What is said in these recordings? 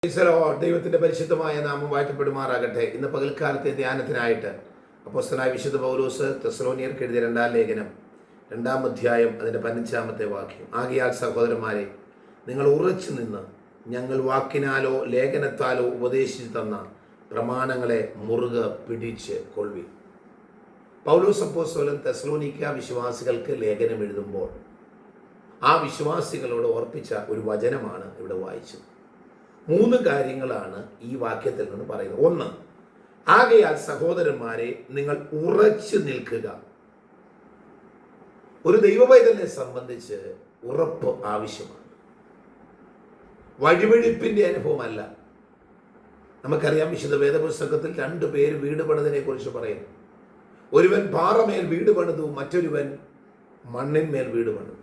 ദൈവത്തിന്റെ പരിശുദ്ധമായ നാമം വാഴ്ത്തപ്പെടുമാറാകട്ടെ. ഇന്ന് പകൽക്കാലത്തെ ധ്യാനത്തിനായിട്ട് അപ്പോസ്തലനായ വിശുദ്ധ പൗലോസ് തെസ്സലോനിയർക്ക് എഴുതിയ 2-ാം ലേഖനം 2-ാം അധ്യായം അതിന്റെ 15-ാമത്തെ വാക്യം. ആകയാൽ സഹോദരന്മാരെ, നിങ്ങൾ ഉറച്ചു നിന്ന് ഞങ്ങൾ വാക്കിനാലോ ലേഖനത്താലോ ഉപദേശിച്ചു തന്ന പ്രമാണങ്ങളെ മുറുകെ പിടിച്ച് കൊള്ളുവിൻ. പൗലോസ് അപ്പോസ്തലൻ തെസ്സലോനിക്ക വിശ്വാസികൾക്ക് ലേഖനം എഴുതുമ്പോൾ ആ വിശ്വാസികളോട് ഓർപ്പിച്ച ഒരു വചനമാണ് ഇവിടെ വായിച്ചത്. 3 കാര്യങ്ങളാണ് ഈ വാക്യത്തിൽ നിന്ന് പറയുന്നത്. 1, ആകയാൽ സഹോദരന്മാരെ നിങ്ങൾ ഉറച്ചു നിൽക്കുക. ഒരു ദൈവപൈതലിനെ സംബന്ധിച്ച് ഉറപ്പ് ആവശ്യമാണ്. വഴിവഴിപ്പിന്റെ അനുഭവമല്ല. നമുക്കറിയാം, വിശുദ്ധ വേദപുസ്തകത്തിൽ 2 പേര് വീട് പണിതിനെ കുറിച്ച് പറയുന്നു. ഒരുവൻ പാറമേൽ വീട് പണിതു, മറ്റൊരുവൻ മണ്ണിന്മേൽ വീട് പണിതു.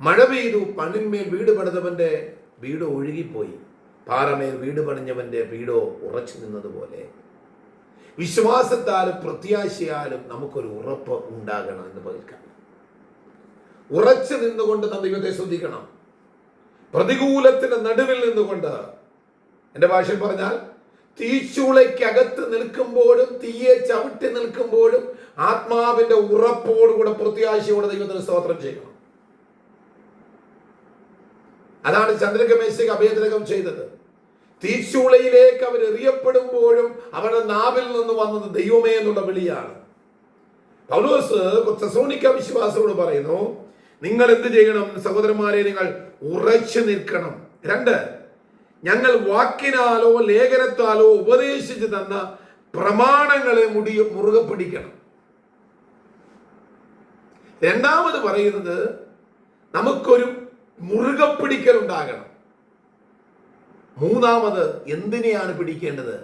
മഴ പെയ്തു, മണ്ണിന്മേൽ വീട് പണിതവന്റെ വീട് ഒഴുകിപ്പോയി, പാറമേൽ വീട് പണിഞ്ഞവന്റെ വീടോ ഉറച്ചു നിന്നതുപോലെ വിശ്വാസത്താലും പ്രത്യാശയാലും നമുക്കൊരു ഉറപ്പ് ഉണ്ടാകണം എന്ന് പകർക്കാം. ഉറച്ചു നിന്നുകൊണ്ട് നാം ദൈവത്തെ ശ്രദ്ധിക്കണം. പ്രതികൂലത്തിന്റെ നടുവിൽ നിന്നുകൊണ്ട്, എൻ്റെ ഭാഷയിൽ പറഞ്ഞാൽ, തീച്ചൂളയ്ക്കകത്ത് നിൽക്കുമ്പോഴും തീയെ ചവിട്ടി നിൽക്കുമ്പോഴും ആത്മാവിന്റെ ഉറപ്പോടുകൂടെ പ്രത്യാശയോടെ ദൈവത്തിന് സ്തോത്രം ചെയ്യണം. അതാണ് ചന്ദ്രകമേശയ്ക്ക് അഭേദ്രകം ചെയ്തത്. തീച്ചൂളയിലേക്ക് അവർ എറിയപ്പെടുമ്പോഴും അവരുടെ നാവിൽ നിന്ന് വന്നത് ദൈവമേ എന്നുള്ള വിളിയാണ്. പൗലോസ് തെസ്സലോനിക്ക വിശ്വാസികളോട് പറയുന്നു, നിങ്ങൾ എന്ത് ചെയ്യണം സഹോദരന്മാരെ? നിങ്ങൾ ഉറച്ചു നിൽക്കണം. 2, ഞങ്ങൾ വാക്കിനാലോ ലേഖനത്താലോ ഉപദേശിച്ചു തന്ന പ്രമാണങ്ങളെ മുറുകെ പിടിക്കണം. രണ്ടാമത് പറയുന്നത്, നമുക്കൊരു മുറുകെ പിടിക്കൽ ഉണ്ടാകണം. 3, എന്തിനെയാണ് പിടിക്കേണ്ടത്?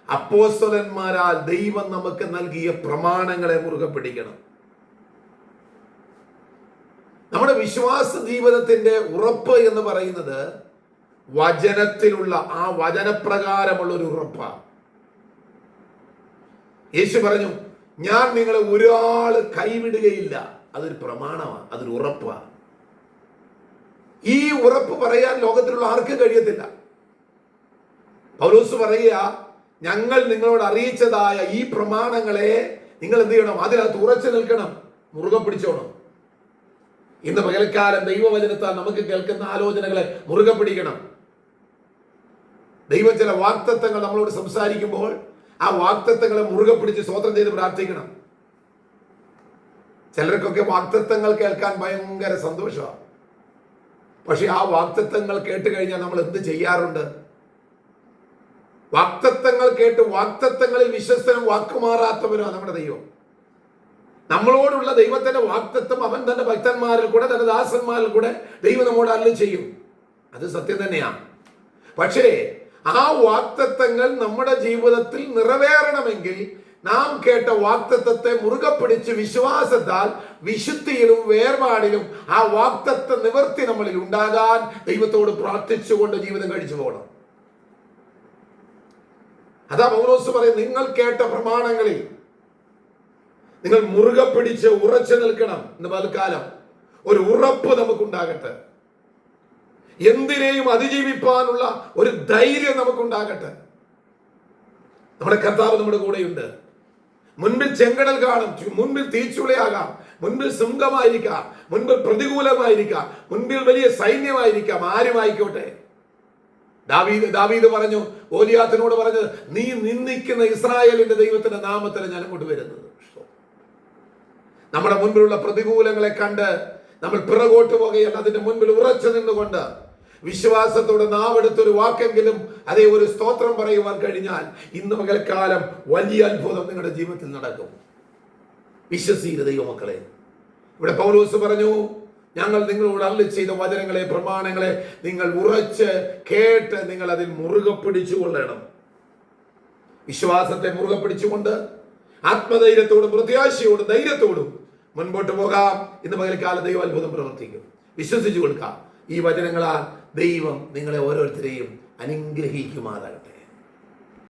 അപ്പോസ്തലന്മാരാൽ ദൈവം നമുക്ക് നൽകിയ പ്രമാണങ്ങളെ മുറുകെ പിടിക്കണം. നമ്മുടെ വിശ്വാസ ജീവിതത്തിന്റെ ഉറപ്പ് എന്ന് പറയുന്നത് വചനത്തിലുള്ള ആ വചനപ്രകാരമുള്ള ഒരു ഉറപ്പാണ്. യേശു പറഞ്ഞു, ഞാൻ നിങ്ങളെ ഒരാള് കൈവിടുകയില്ല. അതൊരു പ്രമാണമാണ്, അതൊരു ഉറപ്പാണ്. ഈ ഉറപ്പ് പറയാൻ ലോകത്തിലുള്ള ആർക്കും കഴിയത്തില്ല. പൗലോസ് പറയുക, ഞങ്ങൾ നിങ്ങളോട് അറിയിച്ചതായ ഈ പ്രമാണങ്ങളെ നിങ്ങൾ എന്ത് ചെയ്യണം? അതിനകത്ത് ഉറച്ചു നിൽക്കണം, മുറുകെ പിടിച്ചോണം. ഇന്ന് പകൽക്കാലം ദൈവവചനത്താൽ നമുക്ക് കേൾക്കുന്ന ആലോചനകളെ മുറുകെ പിടിക്കണം. ദൈവം ചില വാഗ്ദത്തങ്ങൾ നമ്മളോട് സംസാരിക്കുമ്പോൾ ആ വാഗ്ദത്തങ്ങളെ മുറുകെ പിടിച്ച് സ്തോത്രം ചെയ്ത് പ്രാർത്ഥിക്കണം. ചിലർക്കൊക്കെ വാഗ്ദത്തങ്ങൾ കേൾക്കാൻ ഭയങ്കര സന്തോഷമാണ്. പക്ഷെ ആ വാഗ്ദത്തങ്ങൾ കേട്ട് കഴിഞ്ഞാൽ നമ്മൾ എന്ത് ചെയ്യാറുണ്ട്? വാഗ്ദത്തങ്ങൾ കേട്ട് വാഗ്ദത്തങ്ങളിൽ വിശ്വസ്തനും വാക്കുമാറാത്തവരാണ് നമ്മുടെ ദൈവം. നമ്മളോടുള്ള ദൈവത്തിന്റെ വാഗ്ദത്തം അവൻ തന്റെ ഭക്തന്മാരിൽ കൂടെ, തന്റെ ദാസന്മാരിൽ കൂടെ ദൈവം നമ്മോട് അരുളി ചെയ്യും. അത് സത്യം തന്നെയാണ്. പക്ഷേ ആ വാഗ്ദത്തങ്ങൾ നമ്മുടെ ജീവിതത്തിൽ നിറവേറണമെങ്കിൽ നാം കേട്ട വാഗ്ദത്തത്തെ മുറുകെ പിടിച്ച് വിശ്വാസത്താൽ വിശുദ്ധിയിലും വേർപാടിലും ആ വാഗ്ദത്ത നിവർത്തി നമ്മളിൽ ഉണ്ടാകാൻ ദൈവത്തോട് പ്രാർത്ഥിച്ചുകൊണ്ട് ജീവിതം കഴിച്ചു പോകണം. അതാ പൗലോസ് പറയും, നിങ്ങൾ കേട്ട പ്രമാണങ്ങളിൽ നിങ്ങൾ മുറുകെ പിടിച്ച് ഉറച്ചു നിൽക്കണം. ഇന്ന് പൽക്കാലം ഒരു ഉറപ്പ് നമുക്കുണ്ടാകട്ടെ. എന്തിനേയും അതിജീവിപ്പാനുള്ള ഒരു ധൈര്യം നമുക്കുണ്ടാകട്ടെ. നമ്മുടെ കർത്താവ് നമ്മുടെ കൂടെയുണ്ട്. മുൻപിൽ ചെങ്കടൽ കാണും, മുൻപിൽ തീച്ചുളയാകാം, മുൻപിൽ സിംഹമായിരിക്കാം, മുൻപിൽ പ്രതികൂലമായിരിക്കാം, മുൻപിൽ വലിയ സൈന്യമായിരിക്കാം, ആരുമായിക്കോട്ടെ. ദാവീദ് പറഞ്ഞു, ഗോലിയാത്തിനോട് പറഞ്ഞത്, നീ നിന്ദിക്കുന്ന ഇസ്രായേലിന്റെ ദൈവത്തിന്റെ നാമത്തിൽ ഞാൻ അങ്ങോട്ട് വരുന്നത്. നമ്മുടെ മുൻപിലുള്ള പ്രതികൂലങ്ങളെ കണ്ട് നമ്മൾ പിറകോട്ട് പോകുകയല്ല, അതിന്റെ മുൻപിൽ ഉറച്ചു നിന്നുകൊണ്ട് വിശ്വാസത്തോടെ നാവെടുത്തൊരു വാക്കെങ്കിലും അതേ ഒരു സ്തോത്രം പറയുവാൻ കഴിഞ്ഞാൽ ഇന്ന് പകൽക്കാലം വലിയ അത്ഭുതം നിങ്ങളുടെ ജീവിതത്തിൽ നടക്കും. വിശ്വസിക്കുക ദൈവമക്കളെ. ഇവിടെ പൗലോസ് പറഞ്ഞു, ഞങ്ങൾ നിങ്ങളോട് അരുളി ചെയ്ത വചനങ്ങളെ, പ്രമാണങ്ങളെ നിങ്ങൾ ഉറച്ച് കേട്ട് നിങ്ങൾ അതിൽ മുറുകെ പിടിച്ചുകൊള്ളണം. വിശ്വാസത്തെ മുറുകെ പിടിച്ചുകൊണ്ട് ആത്മധൈര്യത്തോടും പ്രത്യാശയോടും ധൈര്യത്തോടും മുൻപോട്ട് പോകാം. ഇന്ന് പകൽക്കാലം ദൈവം അത്ഭുതം പ്രവർത്തിക്കും. വിശ്വസിച്ചു കൊടുക്കാം. ഈ വചനങ്ങളാൽ ദൈവം നിങ്ങളെ ഓരോരുത്തരെയും അനുഗ്രഹിക്കുമാറാകട്ടെ.